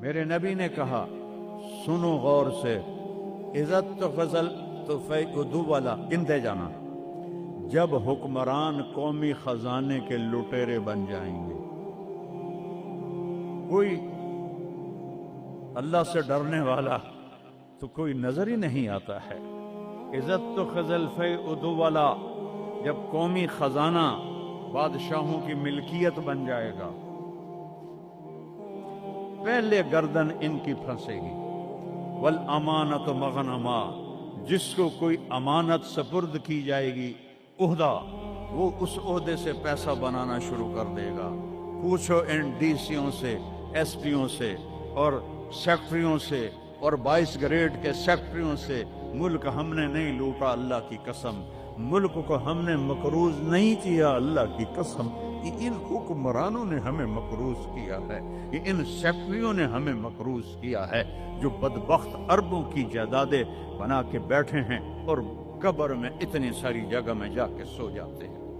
میرے نبی نے کہا سنو غور سے، عزت تو فضل تو فیقدو والا گنتے جانا، جب حکمران قومی خزانے کے لٹیرے بن جائیں گے، کوئی اللہ سے ڈرنے والا تو کوئی نظر ہی نہیں آتا ہے۔ عزت تو خزل فیقدو والا جب قومی خزانہ بادشاہوں کی ملکیت بن جائے گا، پہلے گردن ان کی پھنسے گی۔ والامانت مغنما، جس کو کوئی امانت سپرد کی جائے گی عہدہ، وہ اس عہدے سے پیسہ بنانا شروع کر دے گا۔ پوچھو ان ڈی سیوں سے، ایس پیوں سے اور سیکٹریوں سے اور 22 گریڈ کے سیکٹریوں سے، ملک ہم نے نہیں لوٹا اللہ کی قسم، ملک کو ہم نے مقروض نہیں کیا اللہ کی قسم، یہ ان حکمرانوں نے ہمیں مقروض کیا ہے، یہ ان سیکٹریوں نے ہمیں مقروض کیا ہے، جو بدبخت اربوں کی جائیدادیں بنا کے بیٹھے ہیں اور قبر میں اتنی ساری جگہ میں جا کے سو جاتے ہیں۔